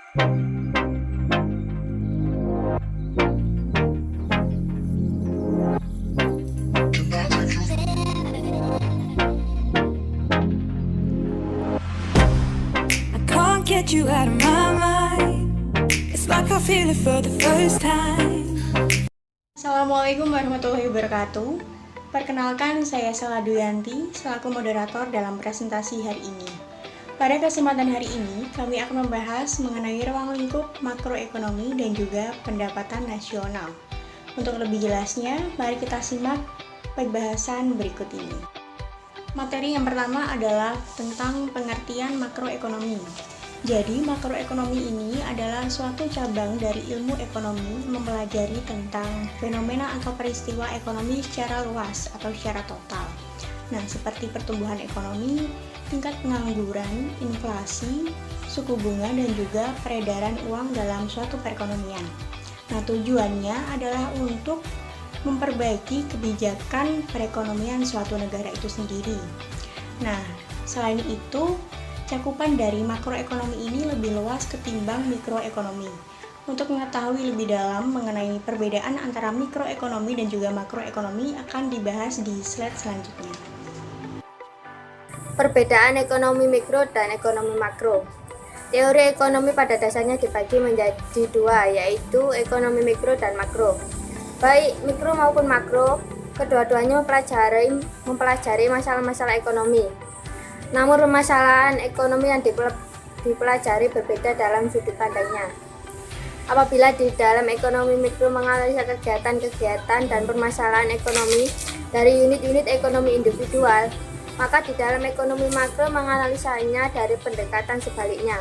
I can't get you out of my mind. It's like I feel it for the first time. Assalamualaikum warahmatullahi wabarakatuh. Perkenalkan, saya Sela Duyanti selaku moderator dalam presentasi hari ini. Pada kesempatan hari ini, kami akan membahas mengenai ruang lingkup makroekonomi dan juga pendapatan nasional. Untuk lebih jelasnya, mari kita simak pembahasan berikut ini. Materi yang pertama adalah tentang pengertian makroekonomi. Jadi, makroekonomi ini adalah suatu cabang dari ilmu ekonomi mempelajari tentang fenomena atau peristiwa ekonomi secara luas atau secara total. Nah, seperti pertumbuhan ekonomi, tingkat pengangguran, inflasi, suku bunga, dan juga peredaran uang dalam suatu perekonomian. Nah, tujuannya adalah untuk memperbaiki kebijakan perekonomian suatu negara itu sendiri. Nah, selain itu, cakupan dari makroekonomi ini lebih luas ketimbang mikroekonomi. Untuk mengetahui lebih dalam mengenai perbedaan antara mikroekonomi dan juga makroekonomi akan dibahas di slide selanjutnya. Perbedaan ekonomi mikro dan ekonomi makro. Teori ekonomi pada dasarnya dibagi menjadi dua, yaitu ekonomi mikro dan makro. Baik mikro maupun makro, kedua-duanya mempelajari masalah-masalah ekonomi. Namun permasalahan ekonomi yang dipelajari berbeda dalam sudut pandangnya. Apabila di dalam ekonomi mikro menganalisa kegiatan-kegiatan dan permasalahan ekonomi dari unit-unit ekonomi individual, maka di dalam ekonomi makro menganalisanya dari pendekatan sebaliknya.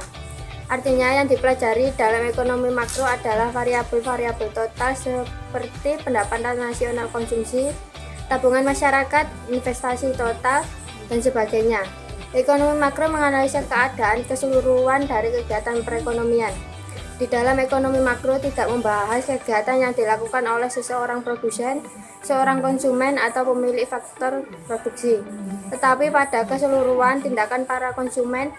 Artinya yang dipelajari dalam ekonomi makro adalah variabel-variabel total seperti pendapatan nasional konsumsi, tabungan masyarakat, investasi total, dan sebagainya. Ekonomi makro menganalisa keadaan keseluruhan dari kegiatan perekonomian. Di dalam ekonomi makro tidak membahas kegiatan yang dilakukan oleh seseorang produsen, seorang konsumen, atau pemilik faktor produksi, tetapi pada keseluruhan tindakan para konsumen,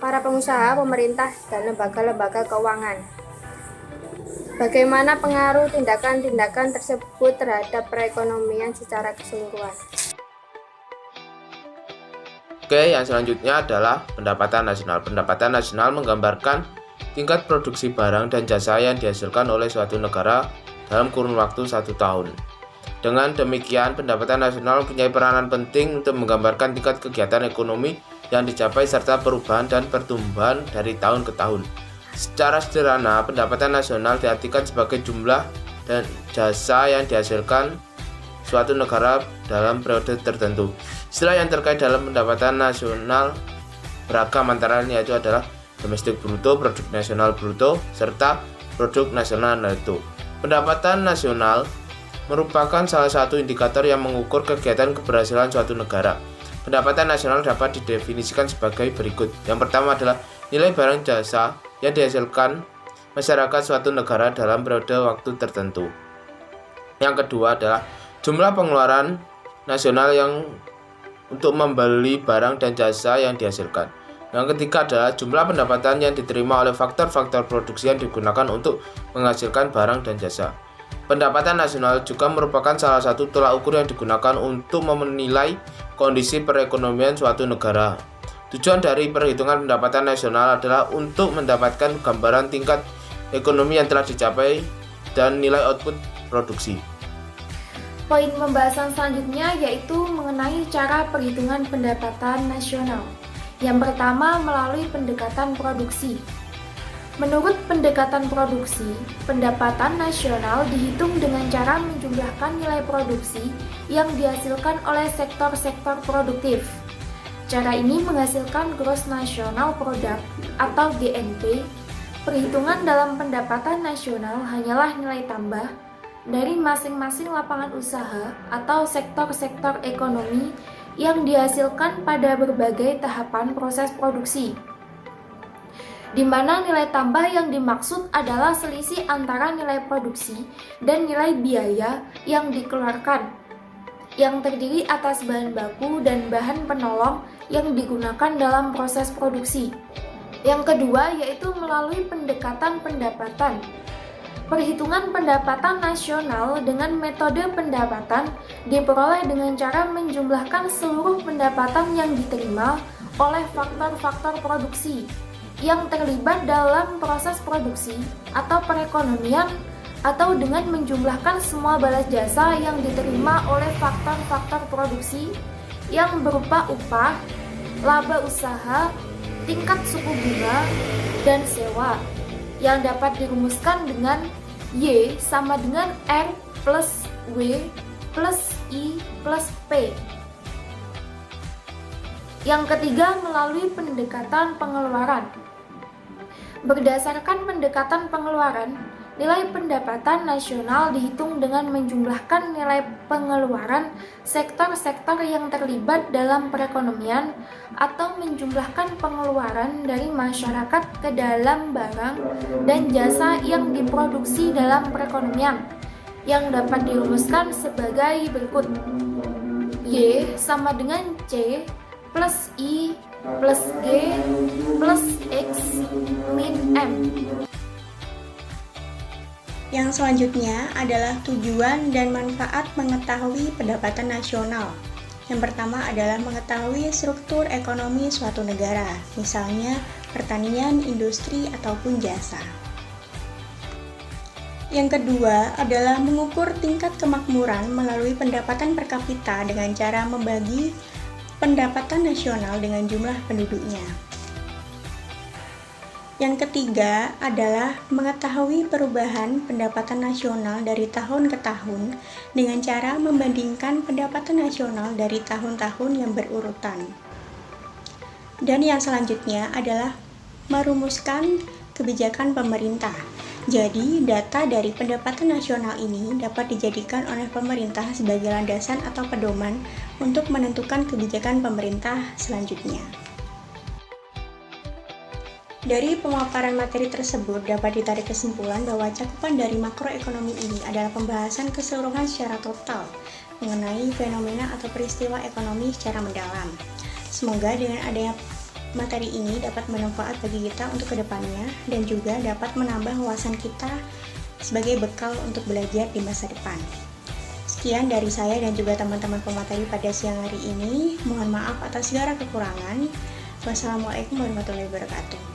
para pengusaha, pemerintah, dan lembaga-lembaga keuangan. Bagaimana pengaruh tindakan-tindakan tersebut terhadap perekonomian secara keseluruhan? Oke, yang selanjutnya adalah pendapatan nasional. Pendapatan nasional menggambarkan tingkat produksi barang dan jasa yang dihasilkan oleh suatu negara dalam kurun waktu 1 tahun. Dengan demikian, pendapatan nasional mempunyai peranan penting untuk menggambarkan tingkat kegiatan ekonomi yang dicapai serta perubahan dan pertumbuhan dari tahun ke tahun. Secara sederhana, pendapatan nasional diartikan sebagai jumlah dan jasa yang dihasilkan suatu negara dalam periode tertentu. Istilah yang terkait dalam pendapatan nasional beragam, antara lain yaitu adalah domestik bruto, produk nasional bruto, serta produk nasional neto. Pendapatan nasional merupakan salah satu indikator yang mengukur kegiatan keberhasilan suatu negara. Pendapatan nasional dapat didefinisikan sebagai berikut. Yang pertama adalah nilai barang jasa yang dihasilkan masyarakat suatu negara dalam periode waktu tertentu. Yang kedua adalah jumlah pengeluaran nasional yang untuk membeli barang dan jasa yang dihasilkan. Yang ketiga adalah jumlah pendapatan yang diterima oleh faktor-faktor produksi yang digunakan untuk menghasilkan barang dan jasa. Pendapatan nasional juga merupakan salah satu tolak ukur yang digunakan untuk menilai kondisi perekonomian suatu negara. Tujuan dari perhitungan pendapatan nasional adalah untuk mendapatkan gambaran tingkat ekonomi yang telah dicapai dan nilai output produksi. Poin pembahasan selanjutnya yaitu mengenai cara perhitungan pendapatan nasional. Yang pertama, melalui pendekatan produksi. Menurut pendekatan produksi, pendapatan nasional dihitung dengan cara menjumlahkan nilai produksi yang dihasilkan oleh sektor-sektor produktif. Cara ini menghasilkan Gross National Product atau GNP. Perhitungan dalam pendapatan nasional hanyalah nilai tambah dari masing-masing lapangan usaha atau sektor-sektor ekonomi yang dihasilkan pada berbagai tahapan proses produksi, di mana nilai tambah yang dimaksud adalah selisih antara nilai produksi dan nilai biaya yang dikeluarkan, yang terdiri atas bahan baku dan bahan penolong yang digunakan dalam proses produksi. Yang kedua yaitu melalui pendekatan pendapatan. Perhitungan pendapatan nasional dengan metode pendapatan diperoleh dengan cara menjumlahkan seluruh pendapatan yang diterima oleh faktor-faktor produksi yang terlibat dalam proses produksi atau perekonomian, atau dengan menjumlahkan semua balas jasa yang diterima oleh faktor-faktor produksi yang berupa upah, laba usaha, tingkat suku bunga, dan sewa, yang dapat dirumuskan dengan Y sama dengan R plus W plus I plus P. Yang ketiga, melalui pendekatan pengeluaran. Berdasarkan pendekatan pengeluaran, nilai pendapatan nasional dihitung dengan menjumlahkan nilai pengeluaran sektor-sektor yang terlibat dalam perekonomian atau menjumlahkan pengeluaran dari masyarakat ke dalam barang dan jasa yang diproduksi dalam perekonomian, yang dapat dirumuskan sebagai berikut. Y sama dengan C plus I plus G plus X min M. Yang selanjutnya adalah tujuan dan manfaat mengetahui pendapatan nasional. Yang pertama adalah mengetahui struktur ekonomi suatu negara, misalnya pertanian, industri, ataupun jasa. Yang kedua adalah mengukur tingkat kemakmuran melalui pendapatan per kapita dengan cara membagi pendapatan nasional dengan jumlah penduduknya. Yang ketiga adalah mengetahui perubahan pendapatan nasional dari tahun ke tahun dengan cara membandingkan pendapatan nasional dari tahun-tahun yang berurutan. Dan yang selanjutnya adalah merumuskan kebijakan pemerintah. Jadi, data dari pendapatan nasional ini dapat dijadikan oleh pemerintah sebagai landasan atau pedoman untuk menentukan kebijakan pemerintah selanjutnya. Dari pemaparan materi tersebut dapat ditarik kesimpulan bahwa cakupan dari makroekonomi ini adalah pembahasan keseluruhan secara total mengenai fenomena atau peristiwa ekonomi secara mendalam. Semoga dengan adanya materi ini dapat bermanfaat bagi kita untuk kedepannya dan juga dapat menambah wawasan kita sebagai bekal untuk belajar di masa depan. Sekian dari saya dan juga teman-teman pemateri pada siang hari ini. Mohon maaf atas segala kekurangan. Wassalamualaikum warahmatullahi wabarakatuh.